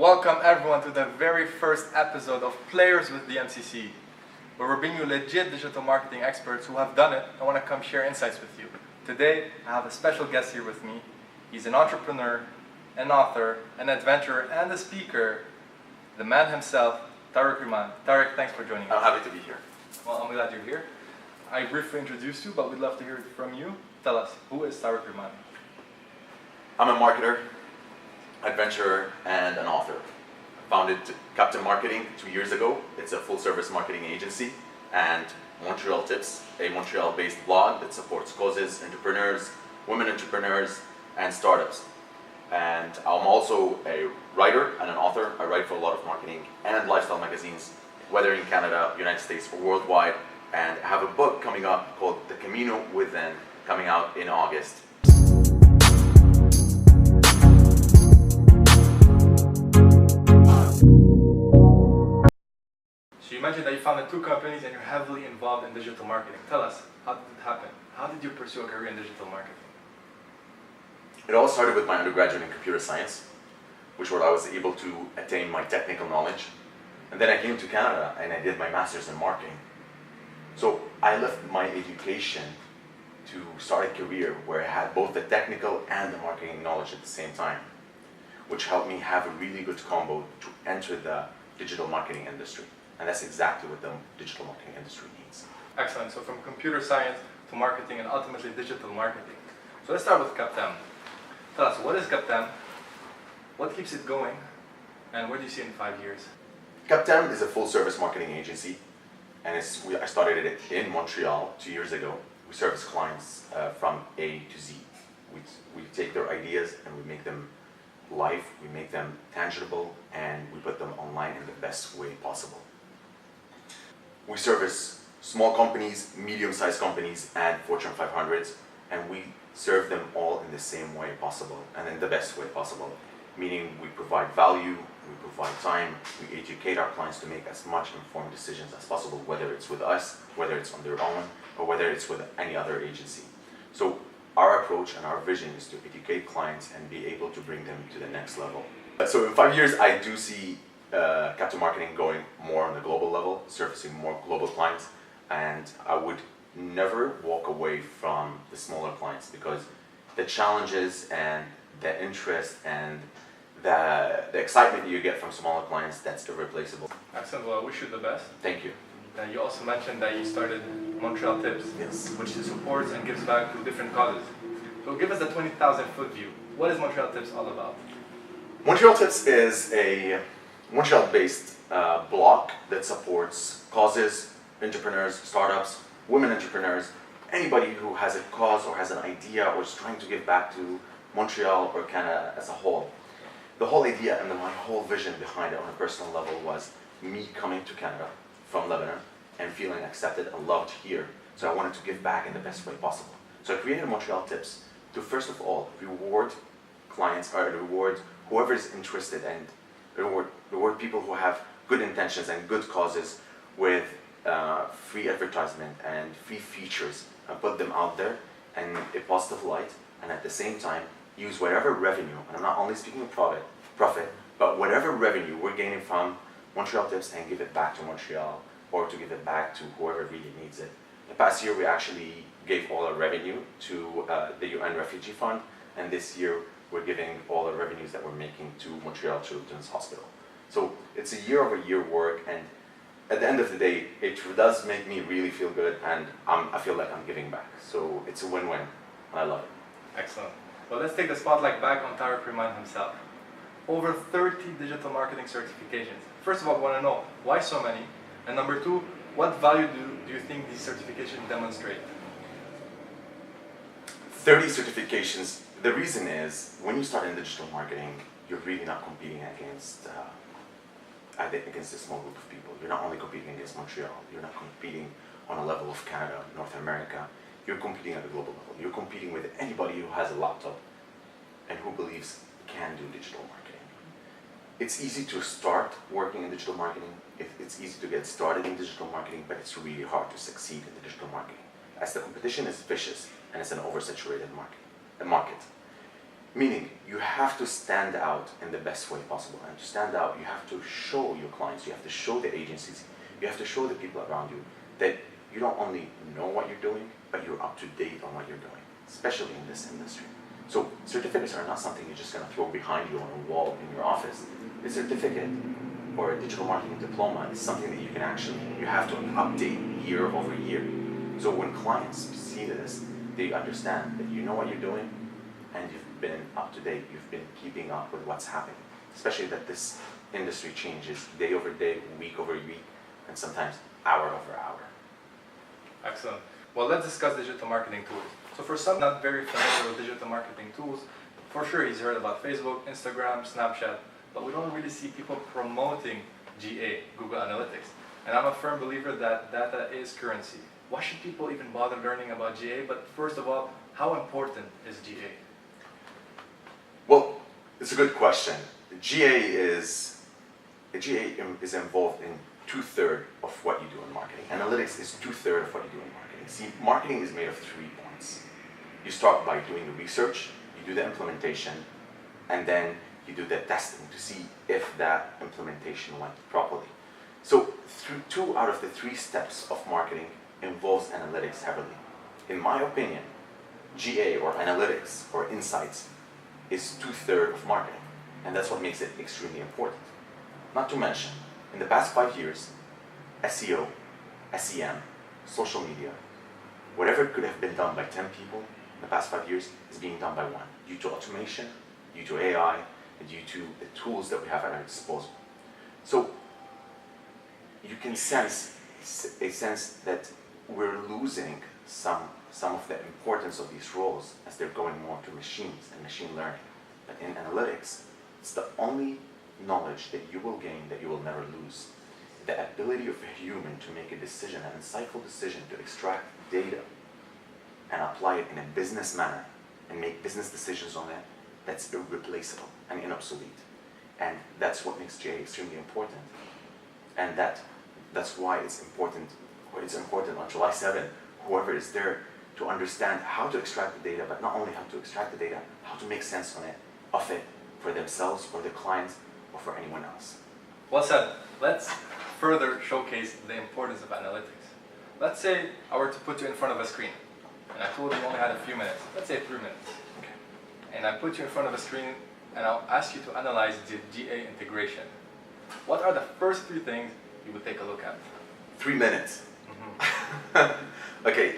Welcome everyone to the very first episode of Players with DMCC, where we're bringing you legit digital marketing experts who have done it and want to come share insights with you. Today, I have a special guest here with me. He's an entrepreneur, an author, an adventurer, and a speaker, the man himself, Tarek Riman. Tarek, thanks for joining us. I'm happy to be here. Well, I'm glad you're here. I briefly introduced you, but we'd love to hear it from you. Tell us, who is Tarek Riman? I'm a marketer, adventurer, and an author. Founded CapTaim Marketing 2 years ago. It's a full-service marketing agency, and MontrealTips, a Montreal-based blog that supports causes, entrepreneurs, women entrepreneurs, and startups. And I'm also a writer and an author. I write for a lot of marketing and lifestyle magazines, whether in Canada, United States, or worldwide. And I have a book coming up called The Camino Within, coming out in August. So you mentioned that you founded 2 companies and you're heavily involved in digital marketing. Tell us, how did it happen? How did you pursue a career in digital marketing? It all started with my undergraduate in computer science, which where I was able to attain my technical knowledge. And then I came to Canada and I did my master's in marketing. So I left my education to start a career where I had both the technical and the marketing knowledge at the same time, which helped me have a really good combo to enter the digital marketing industry. And that's exactly what the digital marketing industry needs. Excellent. So from computer science to marketing and ultimately digital marketing. So let's start with CapTaim. Tell us, what is CapTaim? What keeps it going? And where do you see it in 5 years? CapTaim is a full-service marketing agency, and I started it in Montreal 2 years ago. We service clients from A to Z. We take their ideas and we make them live, we make them tangible, and we put them online in the best way possible. We service small companies, medium-sized companies, and Fortune 500s, and we serve them all in the same way possible and in the best way possible. Meaning we provide value, we provide time, we educate our clients to make as much informed decisions as possible, whether it's with us, whether it's on their own, or whether it's with any other agency. So our approach and our vision is to educate clients and be able to bring them to the next level. So in 5 years, I do see CapTaim Marketing going more on the global level, surfacing more global clients, and I would never walk away from the smaller clients because the challenges and the interest and the excitement you get from smaller clients, that's irreplaceable. Excellent. Well, I wish you the best. Thank you. You also mentioned that you started MontrealTips, Yes. which supports and gives back to different causes. So give us the 20,000 foot view. What is MontrealTips all about? MontrealTips is a Montreal-based blog that supports causes, entrepreneurs, startups, women entrepreneurs, anybody who has a cause or has an idea or is trying to give back to Montreal or Canada as a whole. The whole idea and my whole vision behind it on a personal level was me coming to Canada from Lebanon and feeling accepted and loved here. So I wanted to give back in the best way possible. So I created MontrealTips to first of all reward clients or reward whoever is interested and reward people who have good intentions and good causes with free advertisement and free features and put them out there in a positive light, and at the same time use whatever revenue, and I'm not only speaking of profit, but whatever revenue we're gaining from MontrealTips and give it back to Montreal or to give it back to whoever really needs it. The past year we actually gave all our revenue to the UN Refugee Fund, and this year we're giving all the revenues that we're making to Montreal Children's Hospital. So it's a year-over-year work, and at the end of the day, it does make me really feel good, and I feel like I'm giving back. So it's a win-win, and I love it. Excellent. Well, let's take the spotlight back on Tarek Riman himself. Over 30 digital marketing certifications. First of all, I want to know, why so many? And number 2, what value do you think these certifications demonstrate? 30 certifications. The reason is, when you start in digital marketing, you're really not competing against a small group of people. You're not only competing against Montreal, you're not competing on a level of Canada, North America. You're competing at a global level. You're competing with anybody who has a laptop and who believes can do digital marketing. It's easy to start working in digital marketing. It's easy to get started in digital marketing, but it's really hard to succeed in the digital marketing, as the competition is vicious and it's an oversaturated market. Meaning, you have to stand out in the best way possible. And to stand out, you have to show your clients, you have to show the agencies, you have to show the people around you that you don't only know what you're doing, but you're up to date on what you're doing, especially in this industry. So certificates are not something you're just going to throw behind you on a wall in your office. A certificate or a digital marketing diploma is something that you can actually, you have to update year over year. So when clients see this, they understand that you know what you're doing and you've been up to date, you've been keeping up with what's happening. Especially that this industry changes day over day, week over week, and sometimes hour over hour. Excellent. Well, let's discuss digital marketing tools. So for some not very familiar with digital marketing tools, for sure he's heard about Facebook, Instagram, Snapchat, but we don't really see people promoting GA, Google Analytics. And I'm a firm believer that data is currency. Why should people even bother learning about GA? But first of all, how important is GA? Well, it's a good question. GA is involved in 2/3 of what you do in marketing. Analytics is 2/3 of what you do in marketing. See, marketing is made of 3 points. You start by doing the research, you do the implementation, and then you do the testing to see if that implementation went properly. So through 2 out of the 3 steps of marketing involves analytics heavily. In my opinion, GA or analytics or insights is 2/3 of marketing, and that's what makes it extremely important. Not to mention, in the past 5 years, SEO, SEM, social media, whatever could have been done by 10 people in the past 5 years is being done by 1, due to automation, due to AI, and due to the tools that we have at our disposal. So you can sense that we're losing some of the importance of these roles as they're going more to machines and machine learning. But in analytics, it's the only knowledge that you will gain that you will never lose. The ability of a human to make a decision, an insightful decision, to extract data and apply it in a business manner and make business decisions on it, that's irreplaceable and inobsolete. And that's what makes GA extremely important. And that's why it's important on July 7th, whoever is there, to understand how to extract the data, but not only how to extract the data, how to make sense of it for themselves or the clients or for anyone else. Well said. Let's further showcase the importance of analytics. Let's say I were to put you in front of a screen, and I told you only had a few minutes, let's say 3 minutes. Okay. And I put you in front of a screen, and I'll ask you to analyze the GA integration. What are the first 3 things you would take a look at? 3 minutes. Mm-hmm. Okay.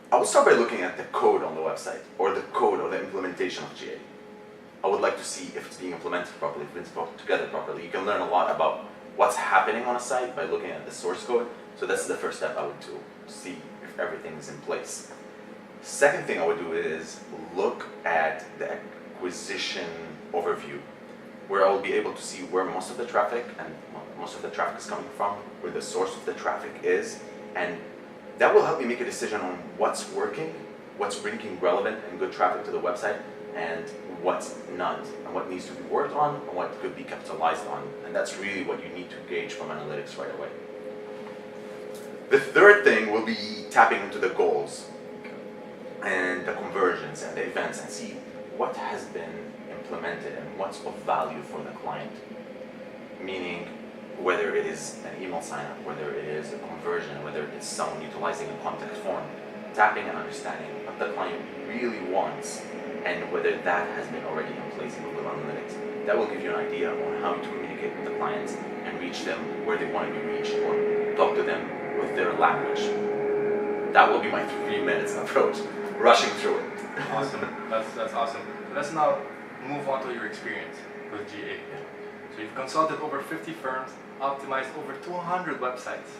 I would start by looking at the code on the website, or the code or the implementation of GA. I would like to see if it's being implemented properly, if it's put together properly. You can learn a lot about what's happening on a site by looking at the source code. So that's the first step I would do, to see if everything is in place. Second thing I would do is look at the acquisition overview, where I will be able to see where most of the traffic is coming from, where the source of the traffic is, and that will help me make a decision on what's working, what's bringing relevant and good traffic to the website, and what's not, and what needs to be worked on, and what could be capitalized on. And that's really what you need to gauge from analytics right away. The third thing will be tapping into the goals and the conversions and the events and see what has been implemented and what's of value for the client. Meaning, whether it is an email sign-up, whether it is a conversion, whether it's someone utilizing a contact form, tapping and understanding what the client really wants and whether that has been already in place in Google Analytics. That will give you an idea on how to communicate with the clients and reach them where they want to be reached, or talk to them with their language. That will be my 3 minutes approach, rushing through it. Awesome. That's awesome. Let's now move on to your experience with GA. So you've consulted over 50 firms, optimized over 200 websites.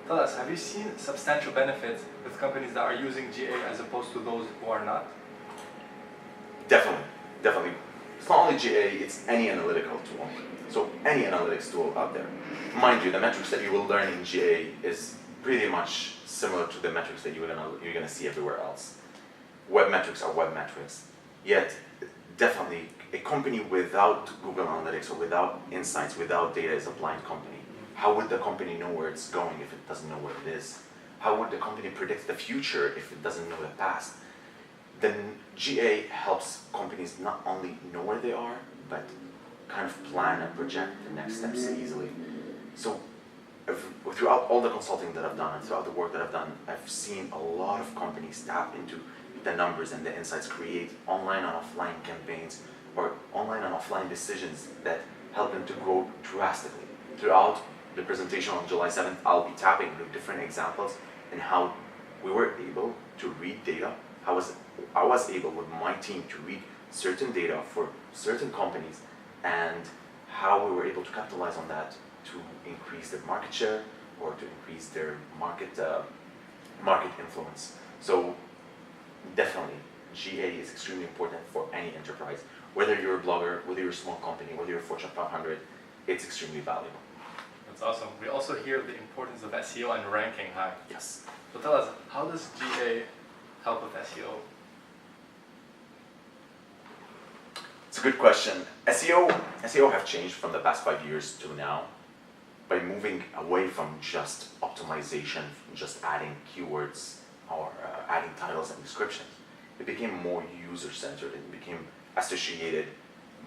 Tell us, have you seen substantial benefits with companies that are using GA as opposed to those who are not? Definitely. It's not only GA, it's any analytical tool. So any analytics tool out there. Mind you, the metrics that you will learn in GA is pretty much similar to the metrics that you're gonna see everywhere else. Web metrics are web metrics. Yet, definitely, a company without Google Analytics or without insights, without data is a blind company. How would the company know where it's going if it doesn't know where it is? How would the company predict the future if it doesn't know the past? then GA helps companies not only know where they are, but kind of plan and project the next steps easily. So throughout all the consulting that I've done and throughout the work that I've done, I've seen a lot of companies tap into the numbers and the insights, create online and offline campaigns or online and offline decisions that help them to grow drastically. Throughout the presentation on July 7th, I'll be tapping into different examples and how we were able to read data. I was able with my team to read certain data for certain companies and how we were able to capitalize on that to increase their market share or to increase their market influence. So definitely, GA is extremely important for any enterprise. Whether you're a blogger, whether you're a small company, whether you're a Fortune 500, it's extremely valuable. That's awesome. We also hear the importance of SEO and ranking high. Yes. So tell us, how does GA help with SEO? It's a good question. SEO have changed from the past 5 years to now by moving away from just optimization, just adding keywords or adding titles and descriptions. It became more user-centered. It became associated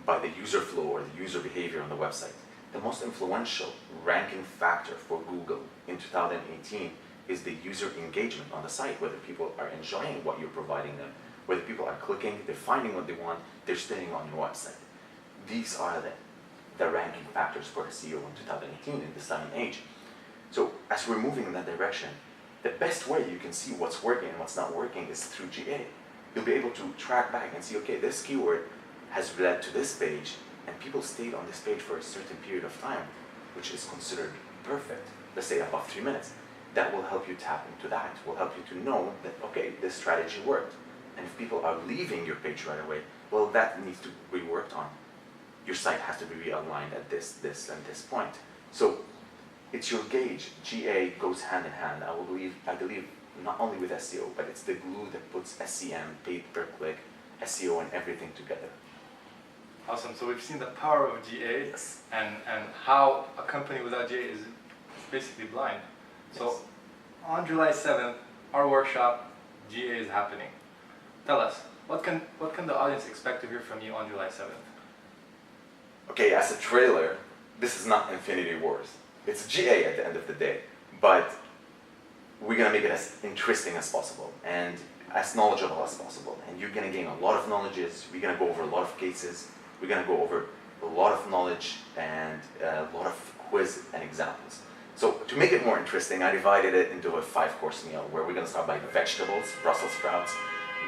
by the user flow or the user behavior on the website. The most influential ranking factor for Google in 2018 is the user engagement on the site, whether people are enjoying what you're providing them, whether people are clicking, they're finding what they want, they're staying on your website. These are the ranking factors for SEO in 2018 in this time and age. So as we're moving in that direction, the best way you can see what's working and what's not working is through GA. You'll be able to track back and see, okay, this keyword has led to this page and people stayed on this page for a certain period of time, which is considered perfect, let's say above 3 minutes. That will help you tap into that, will help you to know that, okay, this strategy worked. And if people are leaving your page right away, well, that needs to be worked on. Your site has to be realigned at this, and this point. So it's your gauge. GA goes hand in hand. I believe not only with SEO, but it's the glue that puts SEM, paid per click, SEO, and everything together. Awesome. So we've seen the power of GA, Yes. and how a company without GA is basically blind. So Yes. on July 7th, our workshop, GA is happening. Tell us, what can the audience expect to hear from you on July 7th? Okay, as a trailer, this is not Infinity Wars. It's GA at the end of the day, but we're gonna make it as interesting as possible and as knowledgeable as possible. And you're gonna gain a lot of knowledges. We're gonna go over a lot of cases. We're gonna go over a lot of knowledge and a lot of quiz and examples. So to make it more interesting, I divided it into a 5-course meal where we're gonna start by vegetables, Brussels sprouts,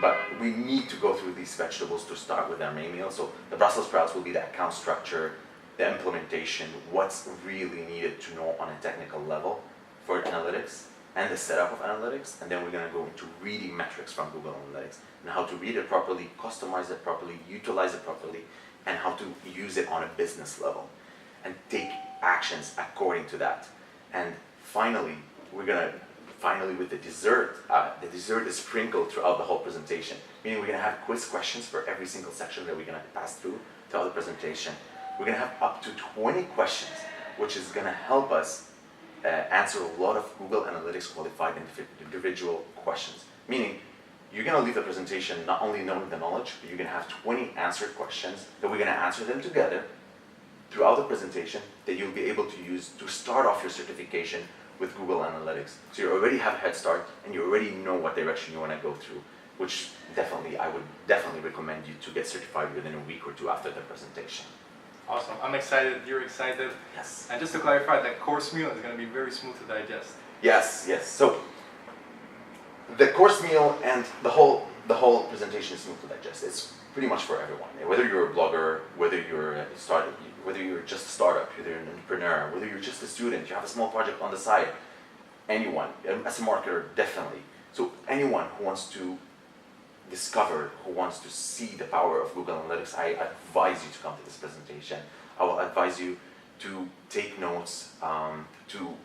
but we need to go through these vegetables to start with our main meal. So the Brussels sprouts will be the account structure, the implementation, what's really needed to know on a technical level for analytics and the setup of analytics. And then we're gonna go into reading metrics from Google Analytics and how to read it properly, customize it properly, utilize it properly, and how to use it on a business level and take actions according to that. And finally, we're gonna with the dessert. The dessert is sprinkled throughout the whole presentation, meaning we're gonna have quiz questions for every single section that we're gonna pass through throughout the presentation. We're gonna have up to 20 questions, which is gonna help us answer a lot of Google Analytics qualified individual questions. Meaning, you're gonna leave the presentation not only knowing the knowledge, but you're gonna have 20 answered questions that we're gonna answer them together throughout the presentation that you'll be able to use to start off your certification with Google Analytics. So you already have a head start and you already know what direction you want to go through, which I would definitely recommend you to get certified within a week or two after the presentation. Awesome. I'm excited. You're excited. Yes. And just to clarify, that course meal is going to be very smooth to digest. Yes, yes. So the course meal and the whole presentation is smooth to digest. It's pretty much for everyone. Whether you're a blogger, whether you're a startup, whether you're just a startup, whether you're an entrepreneur, whether you're just a student, you have a small project on the side, anyone, as a marketer, definitely. So anyone who wants to discover, who wants to see the power of Google Analytics, I advise you to come to this presentation. I will advise you to take notes, to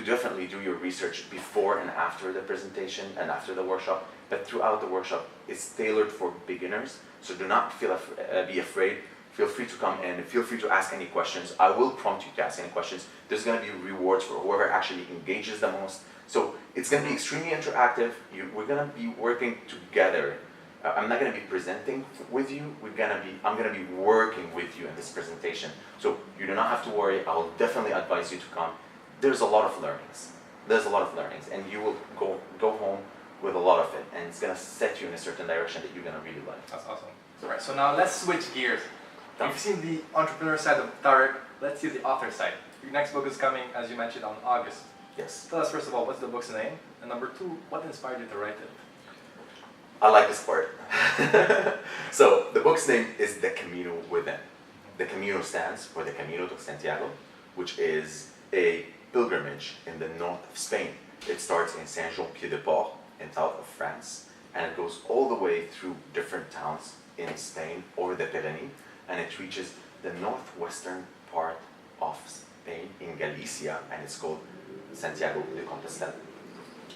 definitely do your research before and after the presentation and after the workshop. But throughout the workshop, it's tailored for beginners, so do not be afraid. Feel free to come in, feel free to ask any questions. I will prompt you to ask any questions. There's going to be rewards for whoever actually engages the most. So it's going to be extremely interactive. We're going to be working together I'm not going to be presenting with you. I'm going to be working with you in this presentation. So you do not have to worry. I will definitely advise you to come. There's a lot of learnings. And you will go home with a lot of it, and it's going to set you in a certain direction that you're going to really like. That's awesome. All right, so now let's switch gears. We've seen the entrepreneur side of Tarek. Let's see the author side. Your next book is coming, as you mentioned, on August. Yes. Tell us first of all, what's the book's name? And number two, what inspired you to write it? I like this part. So the book's name is The Camino Within. The Camino stands for the Camino de Santiago, which is a pilgrimage in the north of Spain. It starts in Saint-Jean-Pied-de-Port in south of France, and it goes all the way through different towns in Spain over the Pyrenees, and it reaches the northwestern part of Spain in Galicia, and it's called Santiago de Compostela.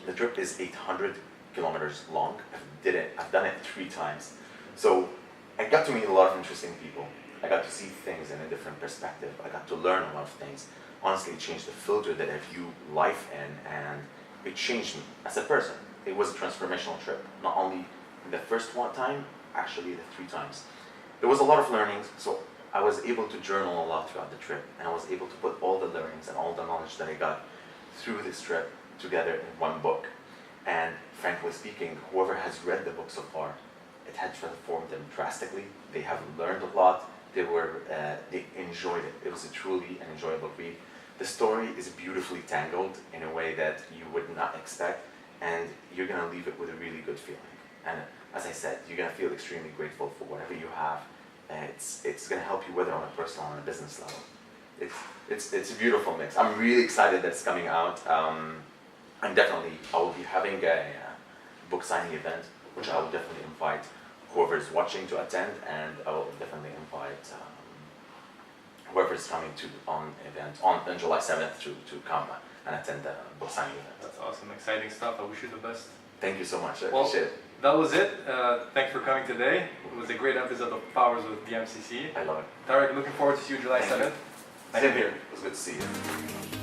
The trip is 800 kilometers long. I've done it 3 times. So I got to meet a lot of interesting people. I got to see things in a different perspective. I got to learn a lot of things. Honestly, it changed the filter that I view life in, and it changed me as a person. It was a transformational trip. Not only the first time, actually the 3 times. There was a lot of learnings, so I was able to journal a lot throughout the trip, and I was able to put all the learnings and all the knowledge that I got through this trip together in one book. And frankly speaking, whoever has read the book so far, it had transformed them drastically. They have learned a lot. They enjoyed it. It was a truly an enjoyable read. The story is beautifully tangled in a way that you would not expect, and you're going to leave it with a really good feeling. And as I said, you're going to feel extremely grateful for whatever you have. It's going to help you whether on a personal or on a business level. It's a beautiful mix. I'm really excited that it's coming out. I will be having a book signing event, which I will definitely invite whoever is watching to attend, and I will definitely invite whoever is coming to on event on July 7th to come and attend the book signing event. That's awesome, exciting stuff. I wish you the best. Thank you so much. I appreciate it. That was it. Thanks for coming today. It was a great episode of Powers with DMCC. I love it. Tarek, looking forward to see you July 7th. Same here. It was good to see you.